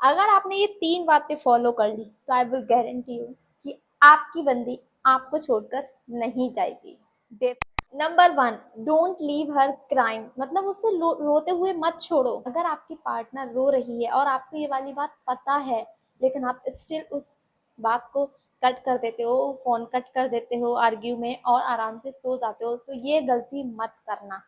अगर आपने ये 3 बातें फॉलो कर ली तो आई विल गारंटी यू कि आपकी बंदी आपको छोड़कर नहीं जाएगी। Number 1, don't leave her crying, मतलब उसे रोते हुए मत छोड़ो। अगर आपकी पार्टनर रो रही है और आपको ये वाली बात पता है, लेकिन आप स्टिल उस बात को कट कर देते हो, फोन कट कर देते हो आर्ग्यू में और आराम से सो जाते हो, तो ये गलती मत करना।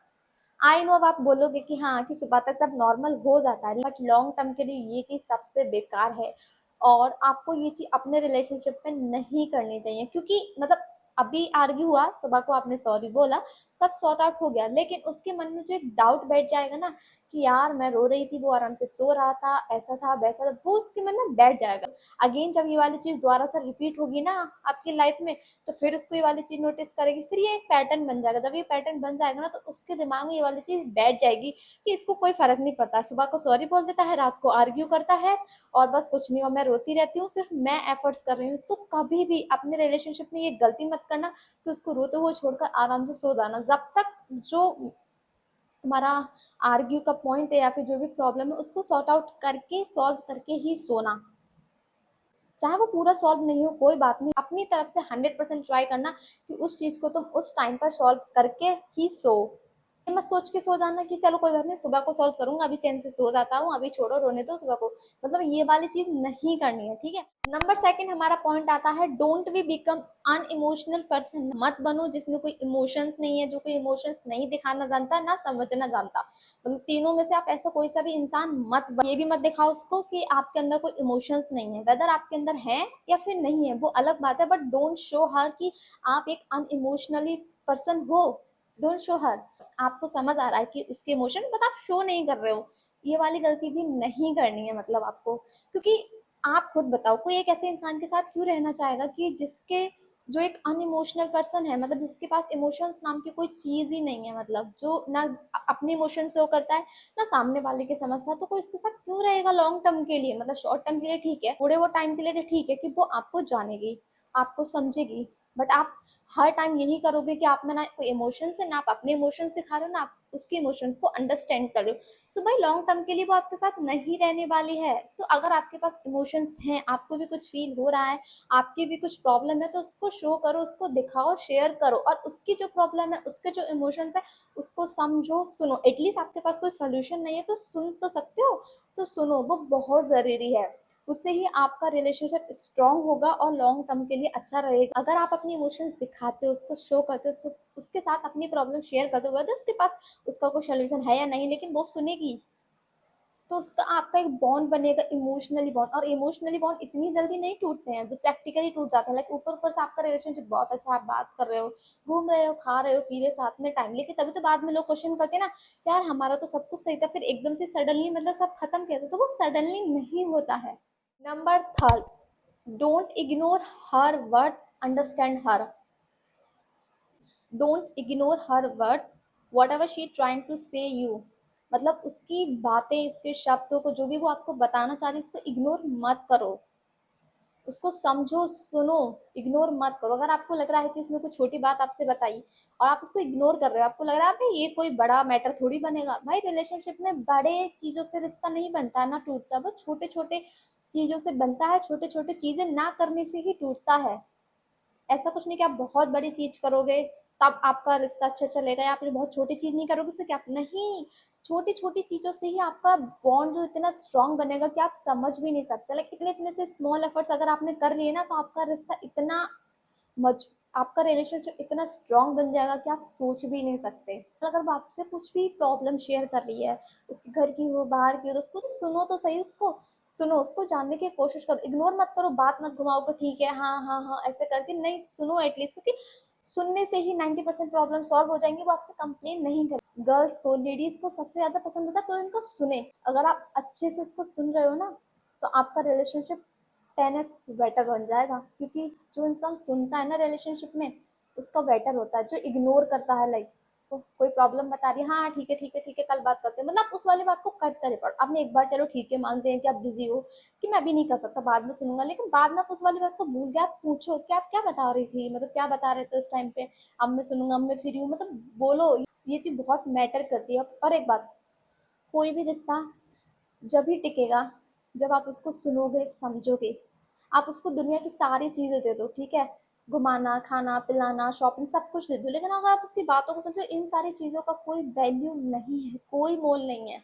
आई नो अब आप बोलोगे कि हाँ कि सुबह तक सब नॉर्मल हो जाता है, बट लॉन्ग टर्म के लिए ये चीज़ सबसे बेकार है और आपको ये चीज़ अपने रिलेशनशिप में नहीं करनी चाहिए। क्योंकि मतलब अभी आर्ग्यू हुआ, सुबह को आपने सॉरी बोला, सब सॉर्ट आउट हो गया, लेकिन उसके मन में जो एक डाउट बैठ जाएगा ना कि यार मैं रो रही थी, वो आराम से सो रहा था, ऐसा था वैसा था, वो उसके मन में बैठ जाएगा। अगेन जब ये वाली चीज़ दोबारा से रिपीट होगी ना आपकी लाइफ में, तो फिर उसको ये वाली चीज़ नोटिस करेगी, फिर ये एक पैटर्न बन जाएगा। जब ये पैटर्न बन जाएगा ना, तो उसके दिमाग में ये वाली चीज़ बैठ जाएगी कि इसको कोई फर्क नहीं पड़ता, सुबह को सॉरी बोल देता है, रात को आर्ग्यू करता है और बस कुछ नहीं, और मैं रोती रहती हूँ, सिर्फ मैं एफर्ट्स कर रही हूँ। तो कभी भी अपने रिलेशनशिप में ये गलती मत करना कि उसको रोते हुए छोड़कर आराम से सो जाना। जब तक जो तुम्हारा आर्ग्यू का पॉइंट है या फिर जो भी प्रॉब्लम है, उसको सॉर्ट आउट करके सॉल्व करके ही सोना। चाहे वो पूरा सॉल्व नहीं हो कोई बात नहीं, अपनी तरफ से 100% ट्राई करना कि उस चीज को तुम उस टाइम पर सॉल्व करके ही सो। ये मत सोच के सो जाना कि चलो कोई बात नहीं, सुबह को सॉल्व करूंगा, अभी चैन से सो जाता हूँ, अभी छोड़ो रोने दो सुबह को। मतलब ये वाली चीज नहीं करनी है, ठीक है। नंबर सेकंड हमारा पॉइंट आता है, don't we become unemotional person, मत बनो जिसमें कोई इमोशंस नहीं है, जो कोई इमोशंस नहीं दिखाना जानता ना समझना जानता। मतलब तीनों में से आप ऐसा कोई सा भी इंसान मत बनो। ये भी मत दिखाओ उसको कि आपके अंदर कोई इमोशंस नहीं है, वेदर आपके अंदर है या फिर नहीं है वो अलग बात है, बट डोंट शो हर कि आप एक अनइमोशनली पर्सन हो। डोंट शो हर। आपको समझ आ रहा है कि उसके इमोशन, बट आप शो नहीं कर रहे हो। ये वाली गलती भी नहीं करनी है मतलब आपको। क्योंकि आप खुद बताओ, कोई एक ऐसे इंसान के साथ क्यों रहना चाहेगा कि जिसके जो एक अनइमोशनल पर्सन है, मतलब जिसके पास इमोशंस नाम की कोई चीज ही नहीं है, मतलब जो ना अपने इमोशन शो करता है ना सामने वाले के समझता है, तो कोई उसके साथ क्यों रहेगा लॉन्ग टर्म के लिए। मतलब शॉर्ट टर्म के लिए ठीक है, थोड़े वो टाइम के लिए ठीक है कि वो आपको जानेगी, आपको समझेगी, बट आप हर टाइम यही करोगे कि आप में ना कोई इमोशंस है, ना आप अपने इमोशंस दिखा रहे हो, ना आप उसके इमोशंस को अंडरस्टैंड कर रहे हो। सो भाई लॉन्ग टर्म के लिए वो आपके साथ नहीं रहने वाली है। तो अगर आपके पास इमोशंस हैं, आपको भी कुछ फील हो रहा है, आपकी भी कुछ प्रॉब्लम है, तो उसको शो करो, उसको दिखाओ, शेयर करो, और उसकी जो प्रॉब्लम है, उसके जो इमोशंस है, उसको समझो, सुनो। एटलीस्ट आपके पास कोई सोल्यूशन नहीं है तो सुन तो सकते हो, तो सुनो, वो बहुत जरूरी है। उससे ही आपका रिलेशनशिप स्ट्रांग होगा और लॉन्ग टर्म के लिए अच्छा रहेगा। अगर आप अपनी इमोशंस दिखाते हो, उसको शो करते हो, उसको उसके साथ अपनी प्रॉब्लम शेयर करते हो, उसके पास उसका कोई सोल्यूशन है या नहीं, लेकिन वो सुनेगी, तो उसका आपका एक बॉन्ड बनेगा, इमोशनली बॉन्ड। और इमोशनली बॉन्ड इतनी जल्दी नहीं टूटते हैं, जो प्रैक्टिकली टूट जाते हैं। लाइक ऊपर ऊपर से आपका रिलेशनशिप बहुत अच्छा, आप बात कर रहे हो, घूम रहे हो, खा रहे हो, पी रहे हो साथ में टाइम, लेकिन तभी तो बाद में लोग क्वेश्चन करते हैं ना, यार हमारा तो सब कुछ सही था, फिर एकदम से सडनली मतलब सब खत्म कैसे, तो वो सडनली नहीं होता है। Number third, don't ignore her words, understand her. Don't ignore her words, whatever she trying to say you. मतलब उसकी बातें, उसके शब्दों को, जो भी वो आपको बताना चाह रही है, उसको इग्नोर मत करो, उसको समझो, सुनो, इग्नोर मत करो। अगर आपको लग रहा है कि उसने कोई छोटी बात आपसे बताई और आप उसको इग्नोर कर रहे हो, आपको लग रहा है भाई ये कोई बड़ा मैटर थोड़ी बनेगा, भाई रिलेशनशिप में बड़े चीजों से रिश्ता नहीं बनता है, ना टूटता, वो छोटे छोटे चीजों से बनता है, छोटे छोटे चीजें ना करने से ही टूटता है। ऐसा कुछ नहीं कि आप बहुत बड़ी चीज करोगे तब आपका रिश्ता अच्छा चलेगा, या फिर बहुत छोटी चीज नहीं करोगे उससे क्या, नहीं, छोटी छोटी चीजों से ही आपका बॉन्ड जो इतना स्ट्रांग बनेगा कि आप समझ भी नहीं सकते। लाइक इतने इतने से स्मॉल एफर्ट्स अगर आपने कर लिए ना, तो आपका रिश्ता इतना मज आपका रिलेशनशिप इतना स्ट्रांग बन जाएगा कि आप सोच भी नहीं सकते। अगर वो आपसे कुछ भी प्रॉब्लम शेयर कर रही है, उसके घर की हो, बाहर की हो, तो उसको सुनो तो सही, उसको सुनो, उसको जानने की कोशिश करो, इग्नोर मत करो, बात मत घुमाओ कि ठीक है, हाँ हाँ हाँ ऐसे करके, नहीं, सुनो एटलीस्ट, क्योंकि सुनने से ही 90% प्रॉब्लम सॉल्व हो जाएंगी। वो आपसे कंप्लेन नहीं करें। गर्ल्स को, लेडीज को सबसे ज्यादा पसंद होता है तो इनको सुने। अगर आप अच्छे से उसको सुन रहे हो ना, तो आपका रिलेशनशिप 10x बेटर बन जाएगा। क्योंकि जो इंसान सुनता है ना रिलेशनशिप में, उसका बेटर होता है। जो इग्नोर करता है, लाइक तो कोई प्रॉब्लम बता रही है, हाँ ठीक है ठीक है ठीक है कल बात करते हैं, मतलब उस वाली बात को कट करे पड़ो। आपने एक बार चलो ठीक है मानते हैं कि आप बिजी हो, कि मैं अभी नहीं कर सकता, बाद में सुनूंगा, लेकिन बाद में आप उस वाली बात को भूल गए, आप पूछो कि आप क्या बता रही थी, मतलब क्या बता रहे थे उस टाइम पे, अब मैं सुनूंगा, अब मैं फ्री हूँ, मतलब बोलो। ये चीज बहुत मैटर करती है। और एक बात, कोई भी रिश्ता जब ही टिकेगा जब आप उसको सुनोगे समझोगे, आप उसको दुनिया की सारी चीजें दे दो, ठीक है, घुमाना खाना पिलाना शॉपिंग सब कुछ दे दो, लेकिन अगर आप उसकी बातों को समझो, इन सारी चीजों का कोई वैल्यू नहीं है, कोई मोल नहीं है।